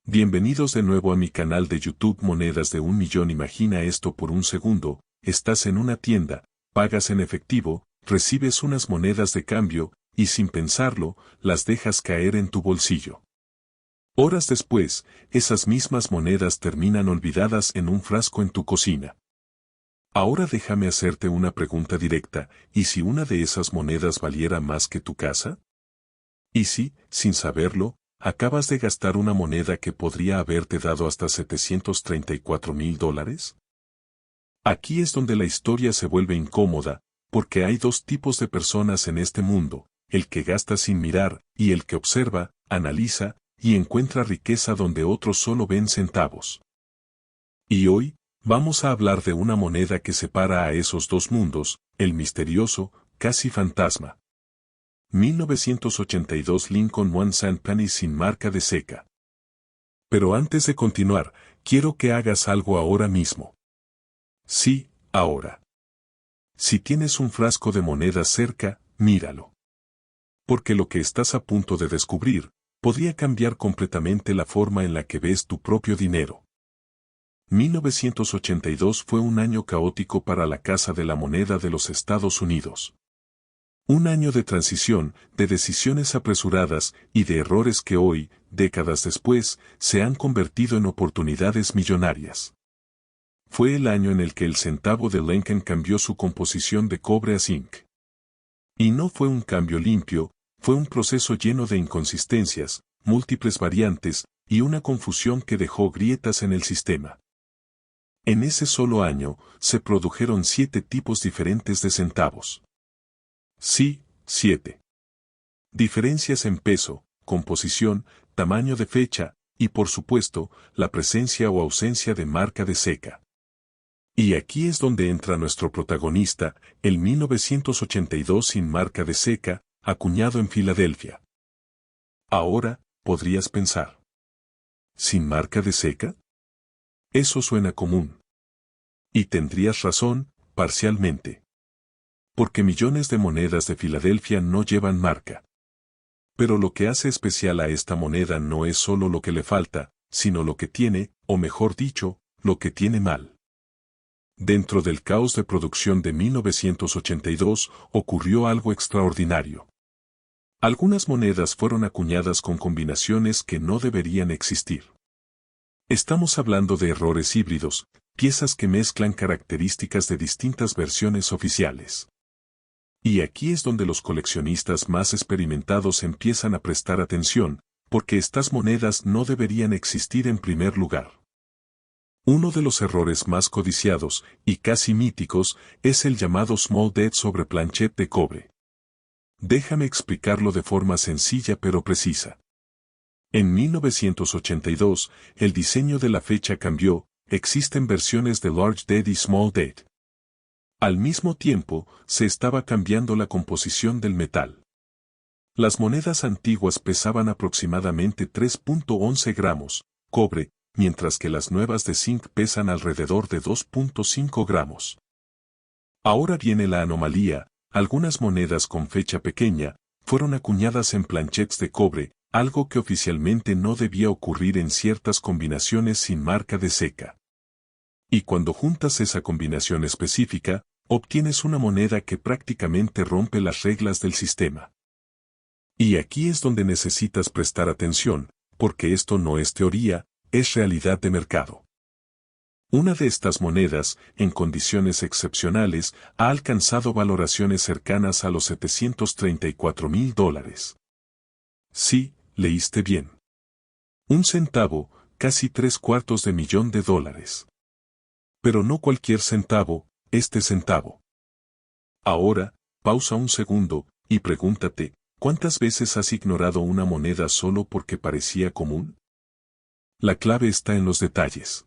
Bienvenidos de nuevo a mi canal de YouTube Monedas de 1.000.000. Imagina esto por un segundo: estás en una tienda, pagas en efectivo, recibes unas monedas de cambio, y sin pensarlo, las dejas caer en tu bolsillo. Horas después, esas mismas monedas terminan olvidadas en un frasco en tu cocina. Ahora déjame hacerte una pregunta directa: ¿y si una de esas monedas valiera más que tu casa? ¿Y si, sin saberlo, acabas de gastar una moneda que podría haberte dado hasta $734.000? Aquí es donde la historia se vuelve incómoda, porque hay dos tipos de personas en este mundo: el que gasta sin mirar, y el que observa, analiza, y encuentra riqueza donde otros solo ven centavos. Y hoy, vamos a hablar de una moneda que separa a esos dos mundos, el misterioso, casi fantasma. 1982 Lincoln One Cent Penny sin marca de seca. Pero antes de continuar, quiero que hagas algo ahora mismo. Sí, ahora. Si tienes un frasco de monedas cerca, míralo. Porque lo que estás a punto de descubrir podría cambiar completamente la forma en la que ves tu propio dinero. 1982 fue un año caótico para la Casa de la Moneda de los Estados Unidos. Un año de transición, de decisiones apresuradas y de errores que hoy, décadas después, se han convertido en oportunidades millonarias. Fue el año en el que el centavo de Lincoln cambió su composición de cobre a zinc. Y no fue un cambio limpio, fue un proceso lleno de inconsistencias, múltiples variantes, y una confusión que dejó grietas en el sistema. En ese solo año, se produjeron 7 tipos diferentes de centavos. Sí, 7. Diferencias en peso, composición, tamaño de fecha, y por supuesto, la presencia o ausencia de marca de seca. Y aquí es donde entra nuestro protagonista, el 1982 sin marca de seca, acuñado en Filadelfia. Ahora, podrías pensar: ¿sin marca de seca? Eso suena común. Y tendrías razón, parcialmente. Porque millones de monedas de Filadelfia no llevan marca. Pero lo que hace especial a esta moneda no es solo lo que le falta, sino lo que tiene, o mejor dicho, lo que tiene mal. Dentro del caos de producción de 1982 ocurrió algo extraordinario. Algunas monedas fueron acuñadas con combinaciones que no deberían existir. Estamos hablando de errores híbridos, piezas que mezclan características de distintas versiones oficiales. Y aquí es donde los coleccionistas más experimentados empiezan a prestar atención, porque estas monedas no deberían existir en primer lugar. Uno de los errores más codiciados, y casi míticos, es el llamado Small Debt sobre planchet de cobre. Déjame explicarlo de forma sencilla pero precisa. En 1982, el diseño de la fecha cambió, existen versiones de Large Debt y Small Debt. Al mismo tiempo, se estaba cambiando la composición del metal. Las monedas antiguas pesaban aproximadamente 3.11 gramos, cobre, mientras que las nuevas de zinc pesan alrededor de 2.5 gramos. Ahora viene la anomalía: algunas monedas con fecha pequeña fueron acuñadas en planchets de cobre, algo que oficialmente no debía ocurrir en ciertas combinaciones sin marca de seca. Y cuando juntas esa combinación específica, obtienes una moneda que prácticamente rompe las reglas del sistema. Y aquí es donde necesitas prestar atención, porque esto no es teoría, es realidad de mercado. Una de estas monedas, en condiciones excepcionales, ha alcanzado valoraciones cercanas a los $734.000. Sí, leíste bien. Un centavo, casi $750.000. Pero no cualquier centavo, este centavo. Ahora, pausa un segundo, y pregúntate: ¿cuántas veces has ignorado una moneda solo porque parecía común? La clave está en los detalles.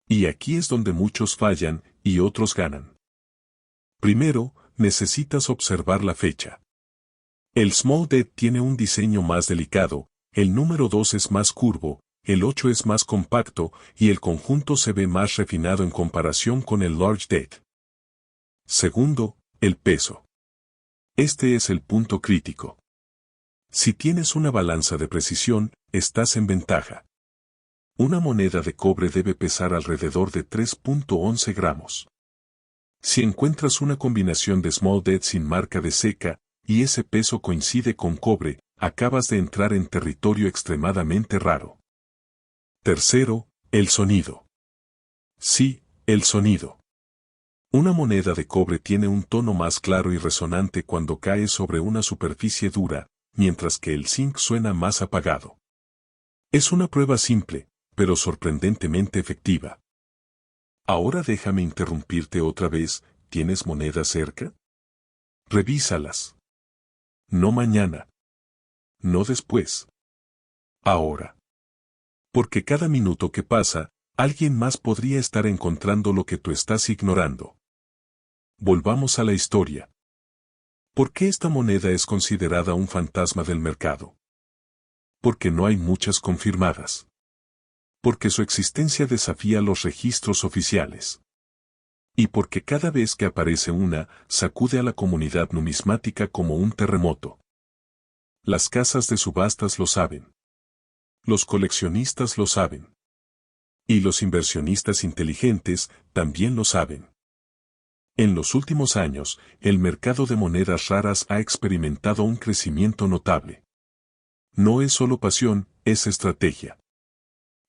Y aquí es donde muchos fallan, y otros ganan. Primero, necesitas observar la fecha. El Small Debt tiene un diseño más delicado, el número 2 es más curvo, el 8 es más compacto, y el conjunto se ve más refinado en comparación con el Large Debt. Segundo, el peso. Este es el punto crítico. Si tienes una balanza de precisión, estás en ventaja. Una moneda de cobre debe pesar alrededor de 3.11 gramos. Si encuentras una combinación de small dead sin marca de seca, y ese peso coincide con cobre, acabas de entrar en territorio extremadamente raro. Tercero, el sonido. Sí, el sonido. Una moneda de cobre tiene un tono más claro y resonante cuando cae sobre una superficie dura, mientras que el zinc suena más apagado. Es una prueba simple, pero sorprendentemente efectiva. Ahora déjame interrumpirte otra vez, ¿tienes monedas cerca? Revísalas. No mañana. No después. Ahora. Porque cada minuto que pasa, alguien más podría estar encontrando lo que tú estás ignorando. Volvamos a la historia. ¿Por qué esta moneda es considerada un fantasma del mercado? Porque no hay muchas confirmadas. Porque su existencia desafía los registros oficiales. Y porque cada vez que aparece una, sacude a la comunidad numismática como un terremoto. Las casas de subastas lo saben. Los coleccionistas lo saben. Y los inversionistas inteligentes también lo saben. En los últimos años, el mercado de monedas raras ha experimentado un crecimiento notable. No es solo pasión, es estrategia.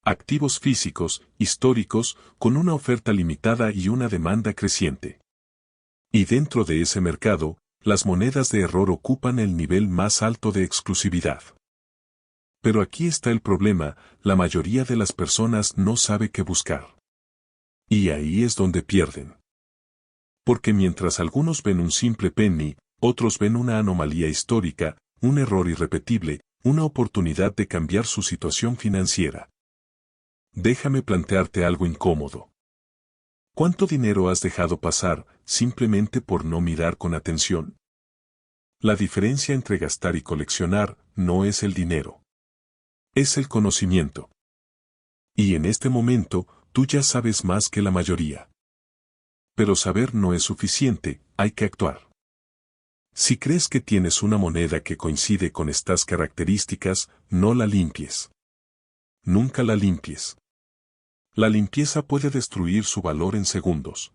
Activos físicos, históricos, con una oferta limitada y una demanda creciente. Y dentro de ese mercado, las monedas de error ocupan el nivel más alto de exclusividad. Pero aquí está el problema, la mayoría de las personas no sabe qué buscar. Y ahí es donde pierden. Porque mientras algunos ven un simple penny, otros ven una anomalía histórica, un error irrepetible, una oportunidad de cambiar su situación financiera. Déjame plantearte algo incómodo. ¿Cuánto dinero has dejado pasar, simplemente por no mirar con atención? La diferencia entre gastar y coleccionar no es el dinero. Es el conocimiento. Y en este momento, tú ya sabes más que la mayoría. Pero saber no es suficiente, hay que actuar. Si crees que tienes una moneda que coincide con estas características, no la limpies. Nunca la limpies. La limpieza puede destruir su valor en segundos.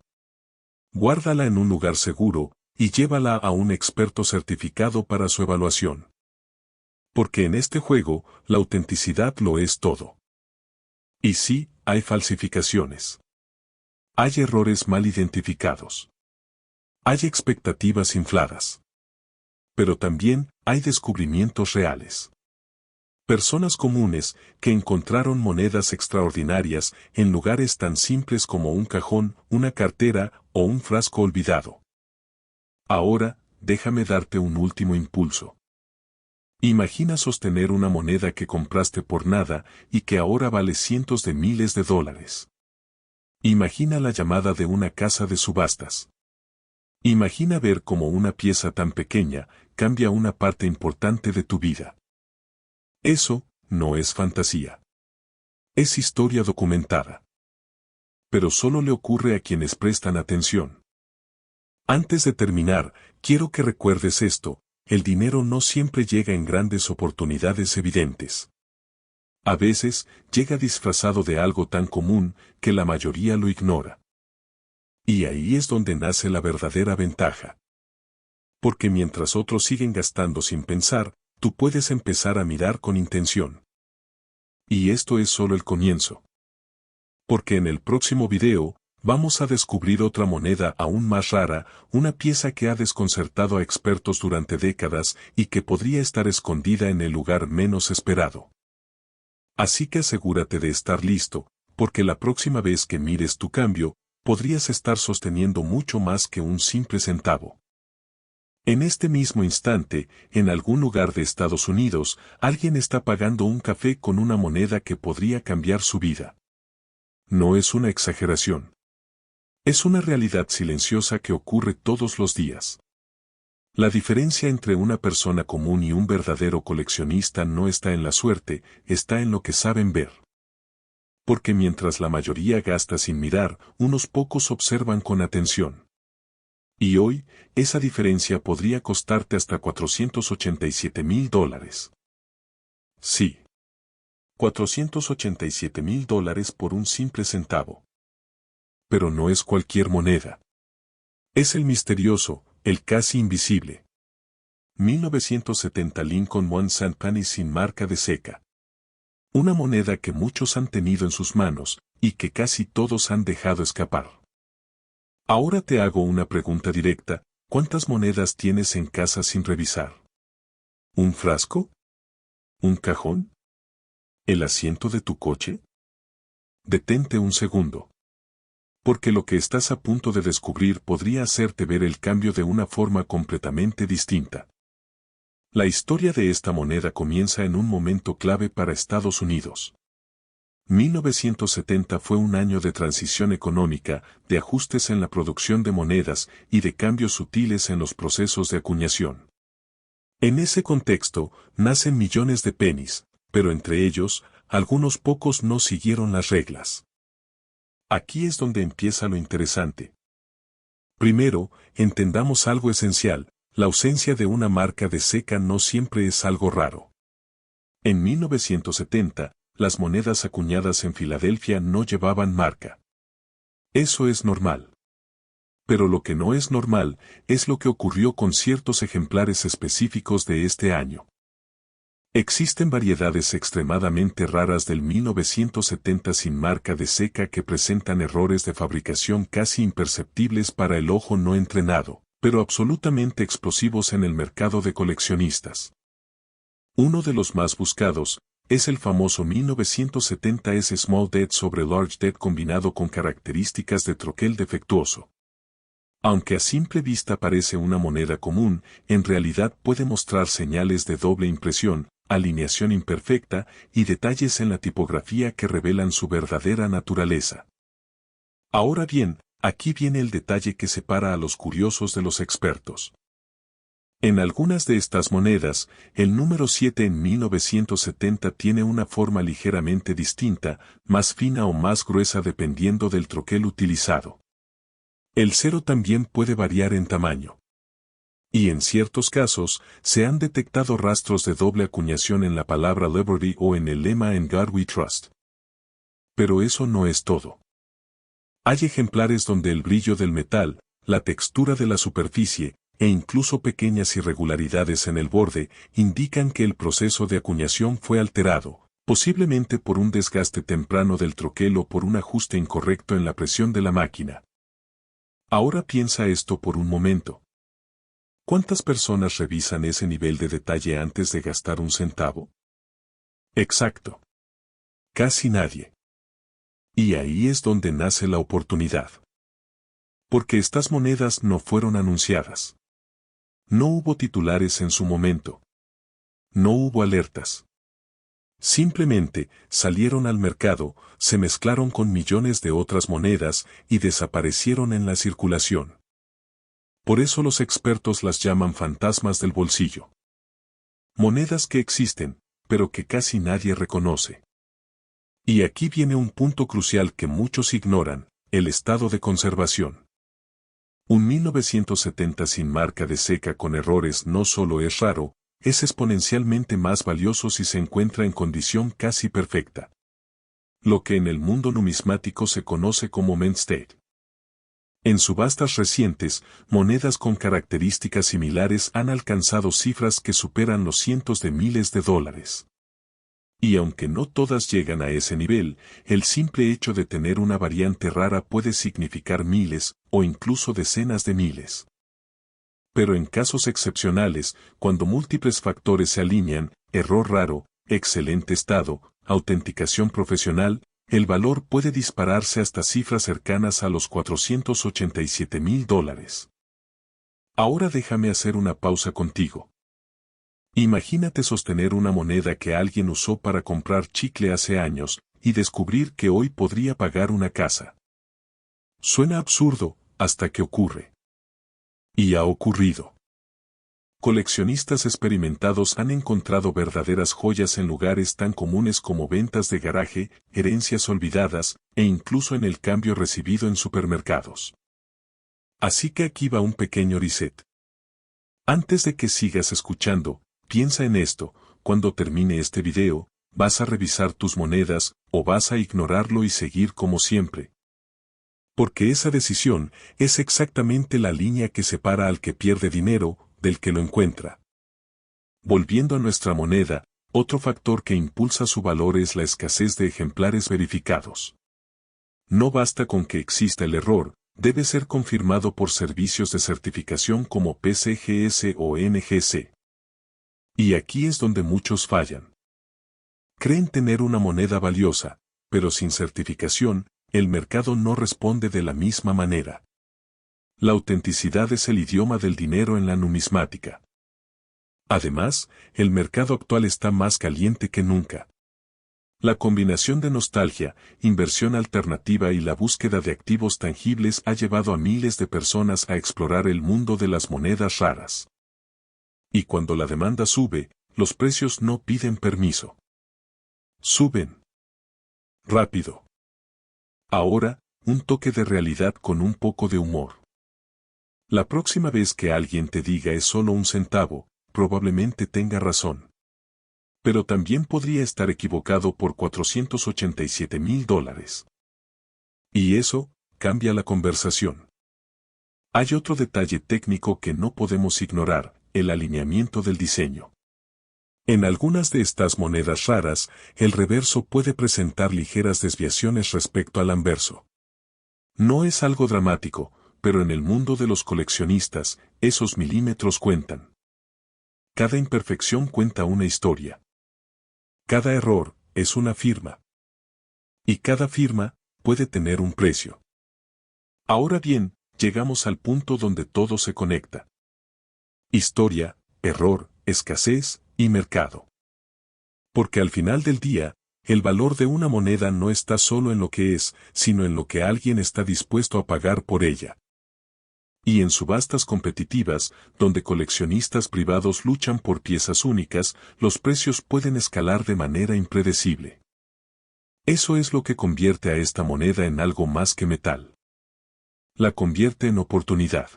Guárdala en un lugar seguro, y llévala a un experto certificado para su evaluación. Porque en este juego, la autenticidad lo es todo. Y sí, hay falsificaciones. Hay errores mal identificados. Hay expectativas infladas. Pero también hay descubrimientos reales. Personas comunes que encontraron monedas extraordinarias en lugares tan simples como un cajón, una cartera o un frasco olvidado. Ahora, déjame darte un último impulso. Imagina sostener una moneda que compraste por nada y que ahora vale cientos de miles de dólares. Imagina la llamada de una casa de subastas. Imagina ver cómo una pieza tan pequeña cambia una parte importante de tu vida. Eso no es fantasía. Es historia documentada. Pero solo le ocurre a quienes prestan atención. Antes de terminar, quiero que recuerdes esto, el dinero no siempre llega en grandes oportunidades evidentes. A veces, llega disfrazado de algo tan común que la mayoría lo ignora. Y ahí es donde nace la verdadera ventaja. Porque mientras otros siguen gastando sin pensar, tú puedes empezar a mirar con intención. Y esto es solo el comienzo. Porque en el próximo video, vamos a descubrir otra moneda aún más rara, una pieza que ha desconcertado a expertos durante décadas y que podría estar escondida en el lugar menos esperado. Así que asegúrate de estar listo, porque la próxima vez que mires tu cambio, podrías estar sosteniendo mucho más que un simple centavo. En este mismo instante, en algún lugar de Estados Unidos, alguien está pagando un café con una moneda que podría cambiar su vida. No es una exageración. Es una realidad silenciosa que ocurre todos los días. La diferencia entre una persona común y un verdadero coleccionista no está en la suerte, está en lo que saben ver. Porque mientras la mayoría gasta sin mirar, unos pocos observan con atención. Y hoy, esa diferencia podría costarte hasta $487,000. Sí. $487,000 por un simple centavo. Pero no es cualquier moneda. Es el misterioso, el casi invisible. 1970 Lincoln One Cent Penny sin marca de seca. Una moneda que muchos han tenido en sus manos, y que casi todos han dejado escapar. Ahora te hago una pregunta directa, ¿cuántas monedas tienes en casa sin revisar? ¿Un frasco? ¿Un cajón? ¿El asiento de tu coche? Detente un segundo. Porque lo que estás a punto de descubrir podría hacerte ver el cambio de una forma completamente distinta. La historia de esta moneda comienza en un momento clave para Estados Unidos. 1970 fue un año de transición económica, de ajustes en la producción de monedas y de cambios sutiles en los procesos de acuñación. En ese contexto, nacen millones de pennies, pero entre ellos, algunos pocos no siguieron las reglas. Aquí es donde empieza lo interesante. Primero, entendamos algo esencial, la ausencia de una marca de seca no siempre es algo raro. En 1970, las monedas acuñadas en Filadelfia no llevaban marca. Eso es normal. Pero lo que no es normal es lo que ocurrió con ciertos ejemplares específicos de este año. Existen variedades extremadamente raras del 1970 sin marca de seca que presentan errores de fabricación casi imperceptibles para el ojo no entrenado, pero absolutamente explosivos en el mercado de coleccionistas. Uno de los más buscados es el famoso 1970 Small Dead sobre Large Dead combinado con características de troquel defectuoso. Aunque a simple vista parece una moneda común, en realidad puede mostrar señales de doble impresión, alineación imperfecta y detalles en la tipografía que revelan su verdadera naturaleza. Ahora bien, aquí viene el detalle que separa a los curiosos de los expertos. En algunas de estas monedas, el número 7 en 1970 tiene una forma ligeramente distinta, más fina o más gruesa dependiendo del troquel utilizado. El 0 también puede variar en tamaño. Y en ciertos casos, se han detectado rastros de doble acuñación en la palabra Liberty o en el lema En God We Trust. Pero eso no es todo. Hay ejemplares donde el brillo del metal, la textura de la superficie, e incluso pequeñas irregularidades en el borde, indican que el proceso de acuñación fue alterado, posiblemente por un desgaste temprano del troquel o por un ajuste incorrecto en la presión de la máquina. Ahora piensa esto por un momento. ¿Cuántas personas revisan ese nivel de detalle antes de gastar un centavo? Exacto. Casi nadie. Y ahí es donde nace la oportunidad. Porque estas monedas no fueron anunciadas. No hubo titulares en su momento. No hubo alertas. Simplemente salieron al mercado, se mezclaron con millones de otras monedas y desaparecieron en la circulación. Por eso los expertos las llaman fantasmas del bolsillo. Monedas que existen, pero que casi nadie reconoce. Y aquí viene un punto crucial que muchos ignoran, el estado de conservación. Un 1970 sin marca de seca con errores no solo es raro, es exponencialmente más valioso si se encuentra en condición casi perfecta. Lo que en el mundo numismático se conoce como mint state. En subastas recientes, monedas con características similares han alcanzado cifras que superan los cientos de miles de dólares. Y aunque no todas llegan a ese nivel, el simple hecho de tener una variante rara puede significar miles, o incluso decenas de miles. Pero en casos excepcionales, cuando múltiples factores se alinean, error raro, excelente estado, autenticación profesional, el valor puede dispararse hasta cifras cercanas a los $487,000. Ahora déjame hacer una pausa contigo. Imagínate sostener una moneda que alguien usó para comprar chicle hace años, y descubrir que hoy podría pagar una casa. Suena absurdo, hasta que ocurre. Y ha ocurrido. Coleccionistas experimentados han encontrado verdaderas joyas en lugares tan comunes como ventas de garaje, herencias olvidadas, e incluso en el cambio recibido en supermercados. Así que aquí va un pequeño reset. Antes de que sigas escuchando, piensa en esto, cuando termine este video, ¿Vas a revisar tus monedas o vas a ignorarlo y seguir como siempre? Porque esa decisión es exactamente la línea que separa al que pierde dinero del que lo encuentra. Volviendo a nuestra moneda, otro factor que impulsa su valor es la escasez de ejemplares verificados. No basta con que exista el error, debe ser confirmado por servicios de certificación como PCGS o NGC. Y aquí es donde muchos fallan. Creen tener una moneda valiosa, pero sin certificación, el mercado no responde de la misma manera. La autenticidad es el idioma del dinero en la numismática. Además, el mercado actual está más caliente que nunca. La combinación de nostalgia, inversión alternativa y la búsqueda de activos tangibles ha llevado a miles de personas a explorar el mundo de las monedas raras. Y cuando la demanda sube, los precios no piden permiso. Suben. Rápido. Ahora, un toque de realidad con un poco de humor. La próxima vez que alguien te diga es solo un centavo, probablemente tenga razón. Pero también podría estar equivocado por $487,000. Y eso, cambia la conversación. Hay otro detalle técnico que no podemos ignorar, el alineamiento del diseño. En algunas de estas monedas raras, el reverso puede presentar ligeras desviaciones respecto al anverso. No es algo dramático, pero en el mundo de los coleccionistas, esos milímetros cuentan. Cada imperfección cuenta una historia. Cada error es una firma. Y cada firma puede tener un precio. Ahora bien, llegamos al punto donde todo se conecta. Historia, error, escasez y mercado. Porque al final del día, el valor de una moneda no está solo en lo que es, sino en lo que alguien está dispuesto a pagar por ella. Y en subastas competitivas, donde coleccionistas privados luchan por piezas únicas, los precios pueden escalar de manera impredecible. Eso es lo que convierte a esta moneda en algo más que metal. La convierte en oportunidad.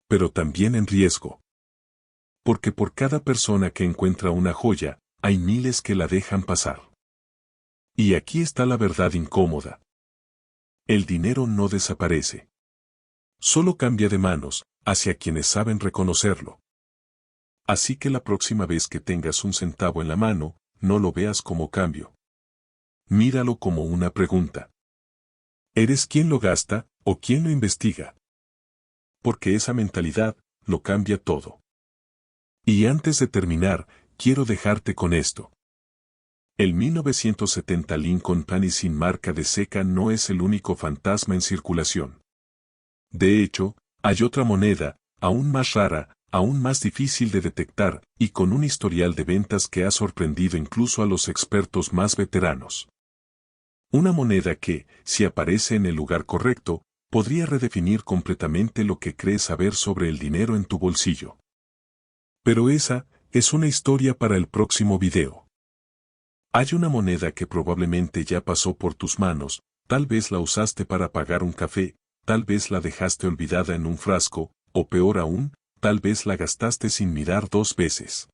Pero también en riesgo. Porque por cada persona que encuentra una joya, hay miles que la dejan pasar. Y aquí está la verdad incómoda. El dinero no desaparece. Solo cambia de manos, hacia quienes saben reconocerlo. Así que la próxima vez que tengas un centavo en la mano, no lo veas como cambio. Míralo como una pregunta. ¿Eres quien lo gasta, o quien lo investiga? Porque esa mentalidad, lo cambia todo. Y antes de terminar, quiero dejarte con esto. El 1970 Lincoln Penny sin marca de seca no es el único fantasma en circulación. De hecho, hay otra moneda, aún más rara, aún más difícil de detectar, y con un historial de ventas que ha sorprendido incluso a los expertos más veteranos. Una moneda que, si aparece en el lugar correcto, podría redefinir completamente lo que crees saber sobre el dinero en tu bolsillo. Pero esa es una historia para el próximo video. Hay una moneda que probablemente ya pasó por tus manos, tal vez la usaste para pagar un café, tal vez la dejaste olvidada en un frasco, o peor aún, tal vez la gastaste sin mirar dos veces.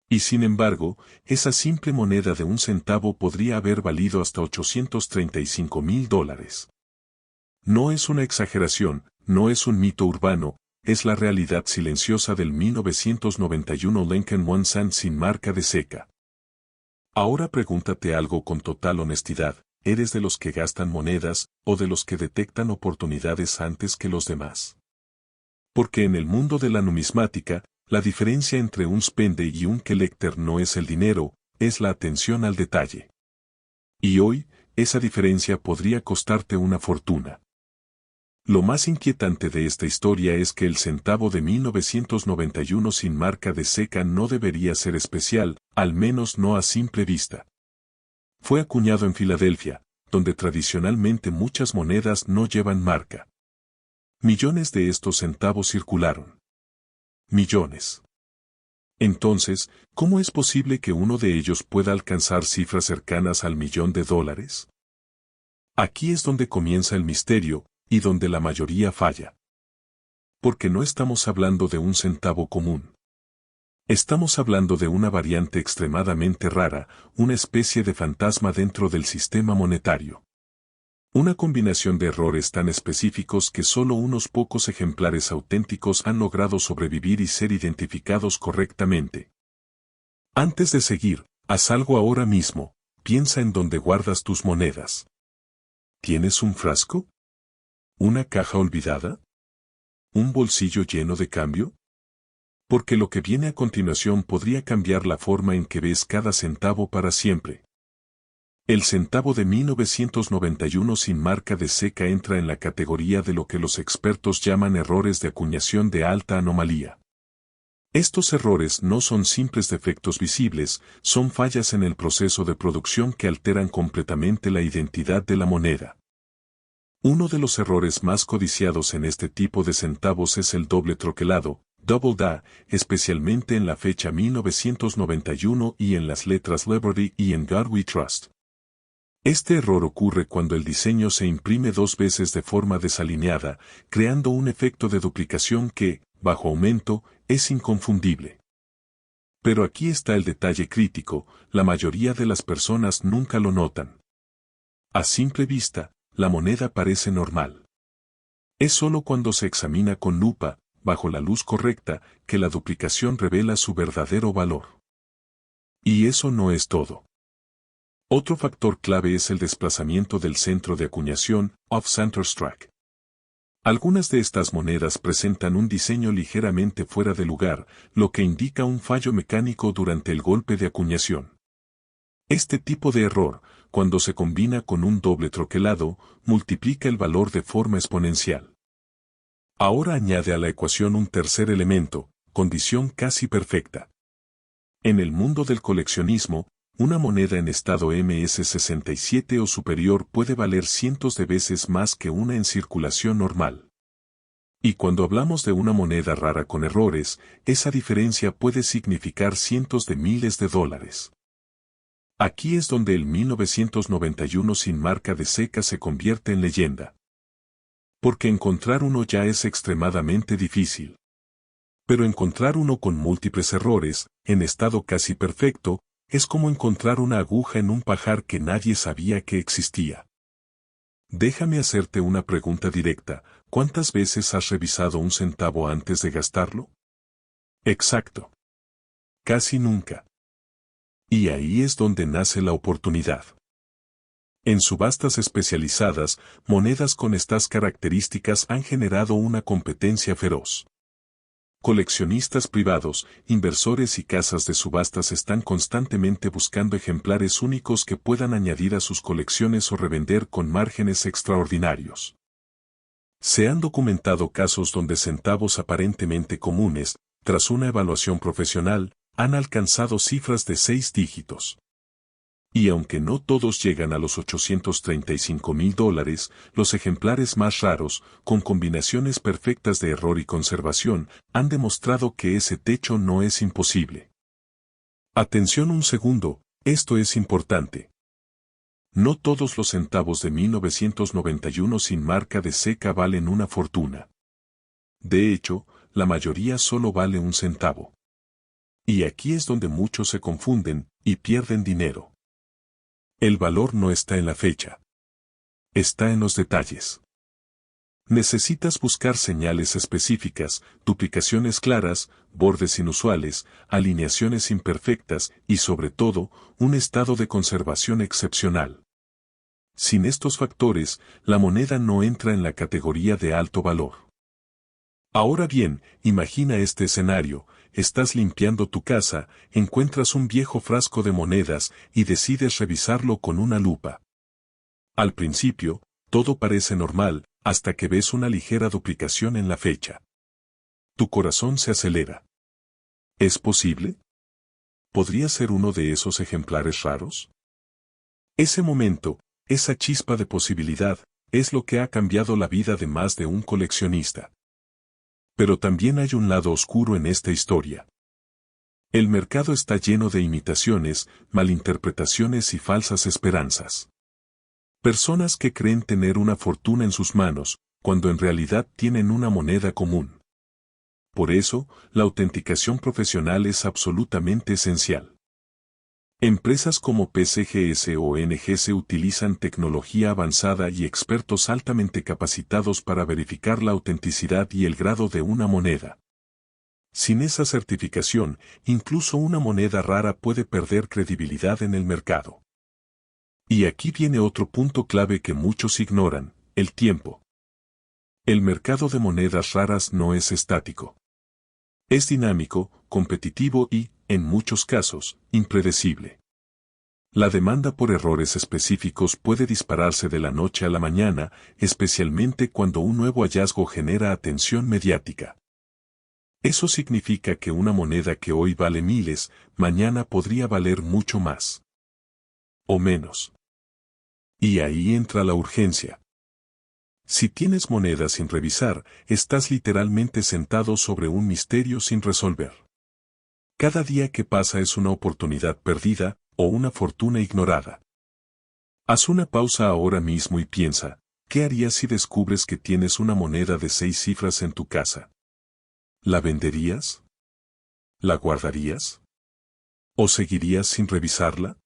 Y sin embargo, esa simple moneda de un centavo podría haber valido hasta $835,000. No es una exageración, no es un mito urbano, es la realidad silenciosa del 1991 Lincoln One Cent sin marca de seca. Ahora pregúntate algo con total honestidad, ¿eres de los que gastan monedas, o de los que detectan oportunidades antes que los demás? Porque en el mundo de la numismática, la diferencia entre un spender y un collector no es el dinero, es la atención al detalle. Y hoy, esa diferencia podría costarte una fortuna. Lo más inquietante de esta historia es que el centavo de 1991 sin marca de seca no debería ser especial, al menos no a simple vista. Fue acuñado en Filadelfia, donde tradicionalmente muchas monedas no llevan marca. Millones de estos centavos circularon. Millones. Entonces, ¿cómo es posible que uno de ellos pueda alcanzar cifras cercanas al $1.000.000? Aquí es donde comienza el misterio, y donde la mayoría falla. Porque no estamos hablando de un centavo común. Estamos hablando de una variante extremadamente rara, una especie de fantasma dentro del sistema monetario. Una combinación de errores tan específicos que solo unos pocos ejemplares auténticos han logrado sobrevivir y ser identificados correctamente. Antes de seguir, haz algo ahora mismo, piensa en dónde guardas tus monedas. ¿Tienes un frasco? ¿Una caja olvidada? ¿Un bolsillo lleno de cambio? Porque lo que viene a continuación podría cambiar la forma en que ves cada centavo para siempre. El centavo de 1991 sin marca de seca entra en la categoría de lo que los expertos llaman errores de acuñación de alta anomalía. Estos errores no son simples defectos visibles, son fallas en el proceso de producción que alteran completamente la identidad de la moneda. Uno de los errores más codiciados en este tipo de centavos es el doble troquelado, double DA, especialmente en la fecha 1991 y en las letras Liberty y en God We Trust. Este error ocurre cuando el diseño se imprime dos veces de forma desalineada, creando un efecto de duplicación que, bajo aumento, es inconfundible. Pero aquí está el detalle crítico, la mayoría de las personas nunca lo notan. A simple vista, la moneda parece normal. Es solo cuando se examina con lupa, bajo la luz correcta, que la duplicación revela su verdadero valor. Y eso no es todo. Otro factor clave es el desplazamiento del centro de acuñación, off-center strike. Algunas de estas monedas presentan un diseño ligeramente fuera de lugar, lo que indica un fallo mecánico durante el golpe de acuñación. Este tipo de error, cuando se combina con un doble troquelado, multiplica el valor de forma exponencial. Ahora añade a la ecuación un tercer elemento, condición casi perfecta. En el mundo del coleccionismo, una moneda en estado MS-67 o superior puede valer cientos de veces más que una en circulación normal. Y cuando hablamos de una moneda rara con errores, esa diferencia puede significar cientos de miles de dólares. Aquí es donde el 1991 sin marca de seca se convierte en leyenda. Porque encontrar uno ya es extremadamente difícil. Pero encontrar uno con múltiples errores, en estado casi perfecto, es como encontrar una aguja en un pajar que nadie sabía que existía. Déjame hacerte una pregunta directa, ¿cuántas veces has revisado un centavo antes de gastarlo? Exacto. Casi nunca. Y ahí es donde nace la oportunidad. En subastas especializadas, monedas con estas características han generado una competencia feroz. Coleccionistas privados, inversores y casas de subastas están constantemente buscando ejemplares únicos que puedan añadir a sus colecciones o revender con márgenes extraordinarios. Se han documentado casos donde centavos aparentemente comunes, tras una evaluación profesional, han alcanzado cifras de 6 dígitos. Y aunque no todos llegan a los $835,000, los ejemplares más raros, con combinaciones perfectas de error y conservación, han demostrado que ese techo no es imposible. Atención un segundo, esto es importante. No todos los centavos de 1991 sin marca de seca valen una fortuna. De hecho, la mayoría solo vale un centavo. Y aquí es donde muchos se confunden y pierden dinero. El valor no está en la fecha. Está en los detalles. Necesitas buscar señales específicas, duplicaciones claras, bordes inusuales, alineaciones imperfectas y sobre todo, un estado de conservación excepcional. Sin estos factores, la moneda no entra en la categoría de alto valor. Ahora bien, imagina este escenario. Estás limpiando tu casa, encuentras un viejo frasco de monedas y decides revisarlo con una lupa. Al principio, todo parece normal, hasta que ves una ligera duplicación en la fecha. Tu corazón se acelera. ¿Es posible? ¿Podría ser uno de esos ejemplares raros? Ese momento, esa chispa de posibilidad, es lo que ha cambiado la vida de más de un coleccionista. Pero también hay un lado oscuro en esta historia. El mercado está lleno de imitaciones, malinterpretaciones y falsas esperanzas. Personas que creen tener una fortuna en sus manos, cuando en realidad tienen una moneda común. Por eso, la autenticación profesional es absolutamente esencial. Empresas como PCGS o NGS utilizan tecnología avanzada y expertos altamente capacitados para verificar la autenticidad y el grado de una moneda. Sin esa certificación, incluso una moneda rara puede perder credibilidad en el mercado. Y aquí viene otro punto clave que muchos ignoran: el tiempo. El mercado de monedas raras no es estático. Es dinámico, competitivo y, en muchos casos, impredecible. La demanda por errores específicos puede dispararse de la noche a la mañana, especialmente cuando un nuevo hallazgo genera atención mediática. Eso significa que una moneda que hoy vale miles, mañana podría valer mucho más. O menos. Y ahí entra la urgencia. Si tienes monedas sin revisar, estás literalmente sentado sobre un misterio sin resolver. Cada día que pasa es una oportunidad perdida, o una fortuna ignorada. Haz una pausa ahora mismo y piensa, ¿qué harías si descubres que tienes una moneda de 6 cifras en tu casa? ¿La venderías? ¿La guardarías? ¿O seguirías sin revisarla?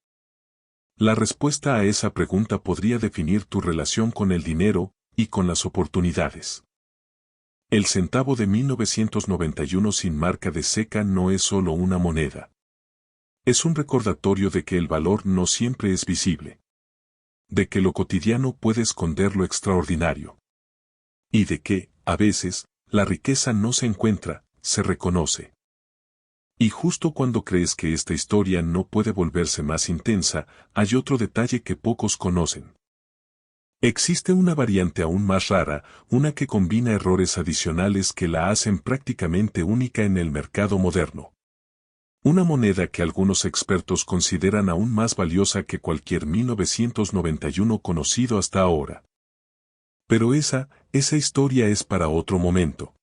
La respuesta a esa pregunta podría definir tu relación con el dinero y con las oportunidades. El centavo de 1991 sin marca de seca no es solo una moneda. Es un recordatorio de que el valor no siempre es visible. De que lo cotidiano puede esconder lo extraordinario. Y de que, a veces, la riqueza no se encuentra, se reconoce. Y justo cuando crees que esta historia no puede volverse más intensa, hay otro detalle que pocos conocen. Existe una variante aún más rara, una que combina errores adicionales que la hacen prácticamente única en el mercado moderno. Una moneda que algunos expertos consideran aún más valiosa que cualquier 1991 conocido hasta ahora. Pero esa historia es para otro momento.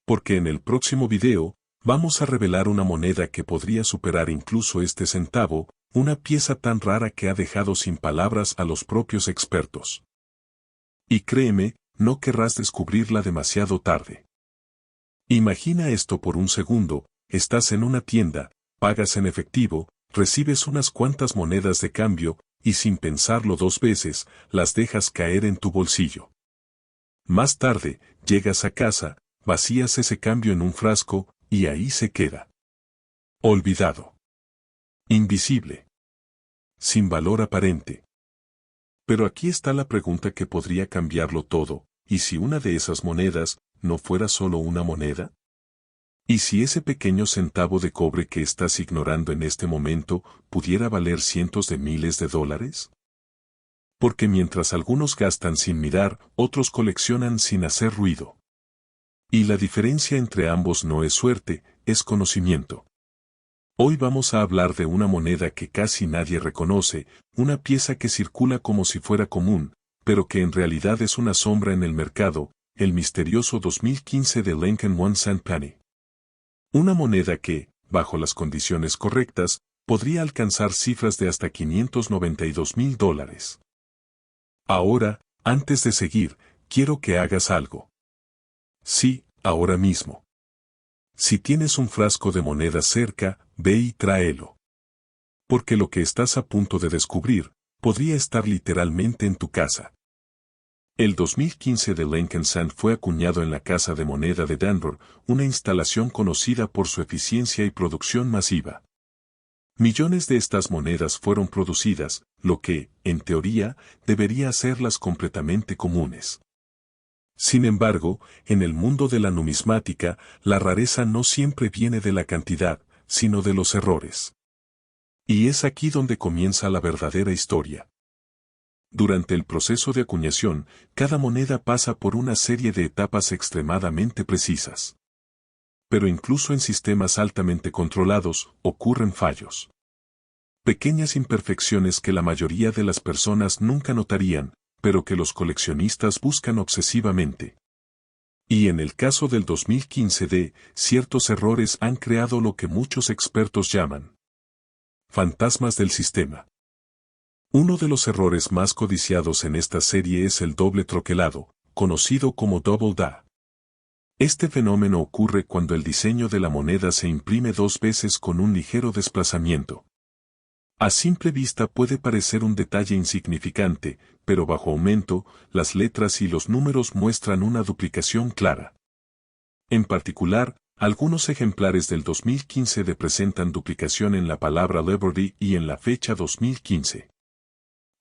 Porque en el próximo video, vamos a revelar una moneda que podría superar incluso este centavo, una pieza tan rara que ha dejado sin palabras a los propios expertos. Y créeme, no querrás descubrirla demasiado tarde. Imagina esto por un segundo: estás en una tienda, pagas en efectivo, recibes unas cuantas monedas de cambio, y sin pensarlo dos veces, las dejas caer en tu bolsillo. Más tarde, llegas a casa, vacías ese cambio en un frasco, y ahí se queda. Olvidado. Invisible. Sin valor aparente. Pero aquí está la pregunta que podría cambiarlo todo: ¿y si una de esas monedas no fuera solo una moneda? ¿Y si ese pequeño centavo de cobre que estás ignorando en este momento pudiera valer cientos de miles de dólares? Porque mientras algunos gastan sin mirar, otros coleccionan sin hacer ruido. Y la diferencia entre ambos no es suerte, es conocimiento. Hoy vamos a hablar de una moneda que casi nadie reconoce, una pieza que circula como si fuera común, pero que en realidad es una sombra en el mercado: el misterioso 2015 de Lincoln One Cent Penny. Una moneda que, bajo las condiciones correctas, podría alcanzar cifras de hasta $592,000. Ahora, antes de seguir, quiero que hagas algo. Sí, ahora mismo. Si tienes un frasco de monedas cerca, ve y tráelo. Porque lo que estás a punto de descubrir, podría estar literalmente en tu casa. El 2015 de Lincoln Cent fue acuñado en la Casa de Moneda de Denver, una instalación conocida por su eficiencia y producción masiva. Millones de estas monedas fueron producidas, lo que, en teoría, debería hacerlas completamente comunes. Sin embargo, en el mundo de la numismática, la rareza no siempre viene de la cantidad, sino de los errores. Y es aquí donde comienza la verdadera historia. Durante el proceso de acuñación, cada moneda pasa por una serie de etapas extremadamente precisas. Pero incluso en sistemas altamente controlados, ocurren fallos. Pequeñas imperfecciones que la mayoría de las personas nunca notarían, pero que los coleccionistas buscan obsesivamente. Y en el caso del 2015 ciertos errores han creado lo que muchos expertos llaman fantasmas del sistema. Uno de los errores más codiciados en esta serie es el doble troquelado, conocido como double DA. Este fenómeno ocurre cuando el diseño de la moneda se imprime dos veces con un ligero desplazamiento. A simple vista puede parecer un detalle insignificante, pero bajo aumento, las letras y los números muestran una duplicación clara. En particular, algunos ejemplares del 2015 presentan duplicación en la palabra Liberty y en la fecha 2015.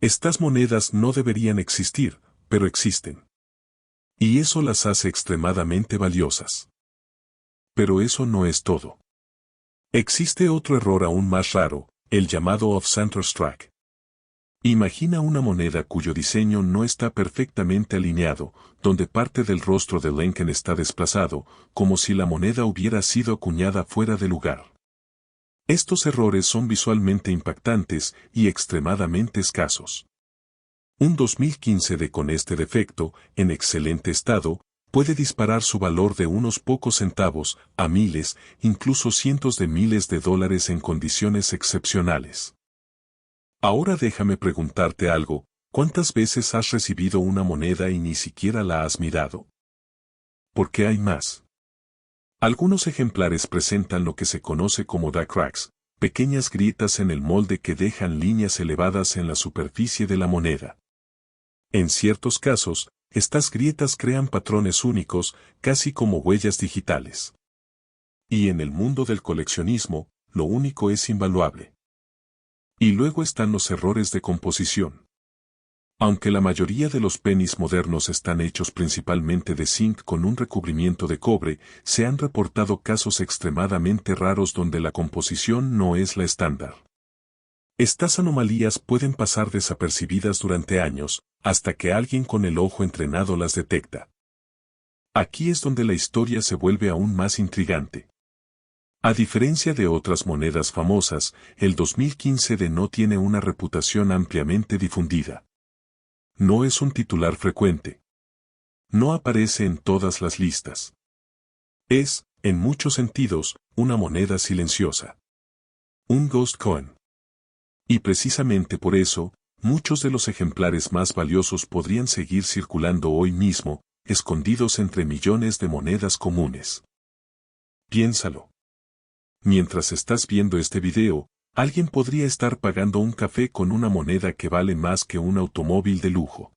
Estas monedas no deberían existir, pero existen. Y eso las hace extremadamente valiosas. Pero eso no es todo. Existe otro error aún más raro, el llamado off-center strike. Imagina una moneda cuyo diseño no está perfectamente alineado, donde parte del rostro de Lincoln está desplazado, como si la moneda hubiera sido acuñada fuera de lugar. Estos errores son visualmente impactantes y extremadamente escasos. Un 2015 con este defecto, en excelente estado, puede disparar su valor de unos pocos centavos a miles, incluso cientos de miles de dólares en condiciones excepcionales. Ahora déjame preguntarte algo, ¿cuántas veces has recibido una moneda y ni siquiera la has mirado? ¿Por qué hay más? Algunos ejemplares presentan lo que se conoce como die cracks, pequeñas grietas en el molde que dejan líneas elevadas en la superficie de la moneda. En ciertos casos, estas grietas crean patrones únicos, casi como huellas digitales. Y en el mundo del coleccionismo, lo único es invaluable. Y luego están los errores de composición. Aunque la mayoría de los pennies modernos están hechos principalmente de zinc con un recubrimiento de cobre, se han reportado casos extremadamente raros donde la composición no es la estándar. Estas anomalías pueden pasar desapercibidas durante años, hasta que alguien con el ojo entrenado las detecta. Aquí es donde la historia se vuelve aún más intrigante. A diferencia de otras monedas famosas, el 2015 no tiene una reputación ampliamente difundida. No es un titular frecuente. No aparece en todas las listas. Es, en muchos sentidos, una moneda silenciosa. Un ghost coin. Y precisamente por eso, muchos de los ejemplares más valiosos podrían seguir circulando hoy mismo, escondidos entre millones de monedas comunes. Piénsalo. Mientras estás viendo este video, alguien podría estar pagando un café con una moneda que vale más que un automóvil de lujo.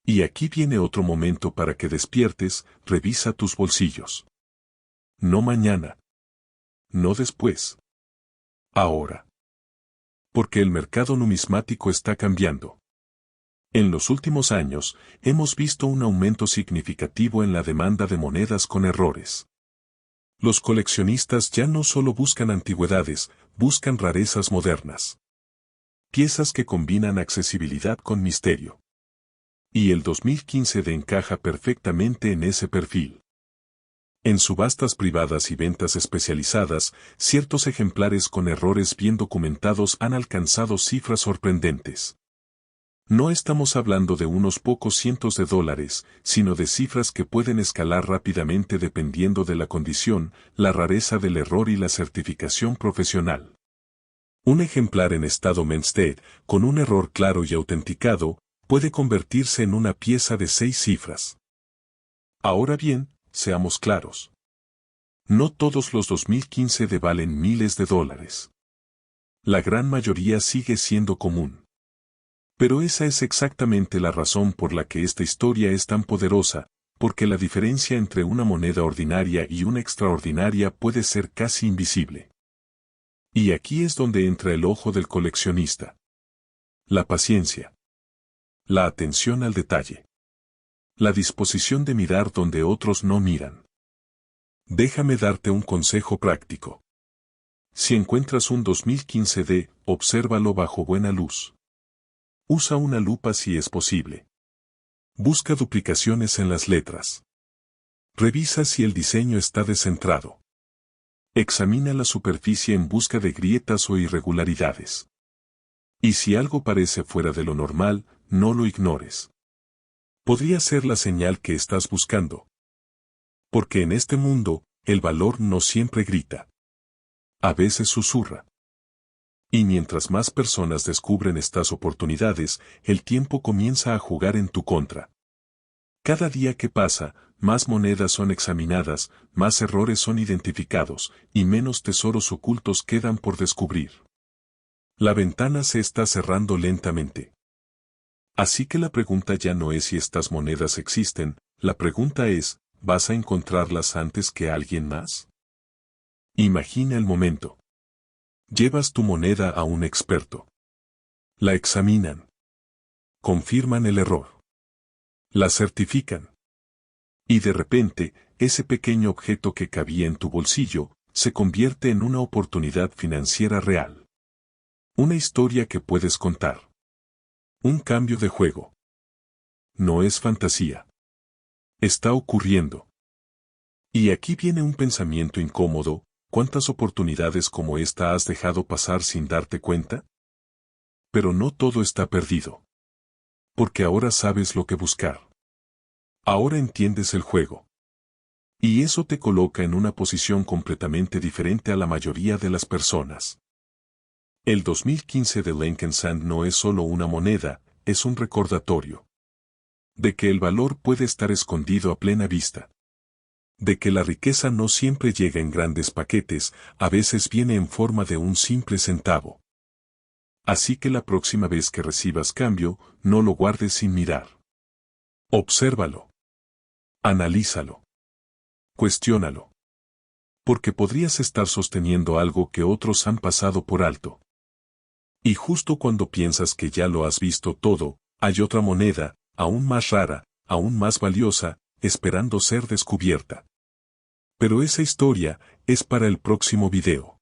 Y aquí viene otro momento para que despiertes, revisa tus bolsillos. No mañana. No después. Ahora. Porque el mercado numismático está cambiando. En los últimos años, hemos visto un aumento significativo en la demanda de monedas con errores. Los coleccionistas ya no solo buscan antigüedades, buscan rarezas modernas. Piezas que combinan accesibilidad con misterio. Y el 2015 encaja perfectamente en ese perfil. En subastas privadas y ventas especializadas, ciertos ejemplares con errores bien documentados han alcanzado cifras sorprendentes. No estamos hablando de unos pocos cientos de dólares, sino de cifras que pueden escalar rápidamente dependiendo de la condición, la rareza del error y la certificación profesional. Un ejemplar en estado Menstead, con un error claro y autenticado, puede convertirse en una pieza de 6 cifras. Ahora bien, seamos claros. No todos los 2015 valen miles de dólares. La gran mayoría sigue siendo común. Pero esa es exactamente la razón por la que esta historia es tan poderosa, porque la diferencia entre una moneda ordinaria y una extraordinaria puede ser casi invisible. Y aquí es donde entra el ojo del coleccionista. La paciencia. La atención al detalle. La disposición de mirar donde otros no miran. Déjame darte un consejo práctico. Si encuentras un 2015 obsérvalo bajo buena luz. Usa una lupa si es posible. Busca duplicaciones en las letras. Revisa si el diseño está descentrado. Examina la superficie en busca de grietas o irregularidades. Y si algo parece fuera de lo normal, no lo ignores. Podría ser la señal que estás buscando. Porque en este mundo, el valor no siempre grita. A veces susurra. Y mientras más personas descubren estas oportunidades, el tiempo comienza a jugar en tu contra. Cada día que pasa, más monedas son examinadas, más errores son identificados, y menos tesoros ocultos quedan por descubrir. La ventana se está cerrando lentamente. Así que la pregunta ya no es si estas monedas existen, la pregunta es, ¿vas a encontrarlas antes que alguien más? Imagina el momento. Llevas tu moneda a un experto. La examinan. Confirman el error. La certifican. Y de repente, ese pequeño objeto que cabía en tu bolsillo, se convierte en una oportunidad financiera real. Una historia que puedes contar. Un cambio de juego. No es fantasía. Está ocurriendo. Y aquí viene un pensamiento incómodo, ¿cuántas oportunidades como esta has dejado pasar sin darte cuenta? Pero no todo está perdido. Porque ahora sabes lo que buscar. Ahora entiendes el juego. Y eso te coloca en una posición completamente diferente a la mayoría de las personas. El 2015 de Lincoln Sand no es solo una moneda, es un recordatorio. De que el valor puede estar escondido a plena vista. De que la riqueza no siempre llega en grandes paquetes, a veces viene en forma de un simple centavo. Así que la próxima vez que recibas cambio, no lo guardes sin mirar. Obsérvalo. Analízalo. Cuestiónalo. Porque podrías estar sosteniendo algo que otros han pasado por alto. Y justo cuando piensas que ya lo has visto todo, hay otra moneda, aún más rara, aún más valiosa, esperando ser descubierta. Pero esa historia es para el próximo video.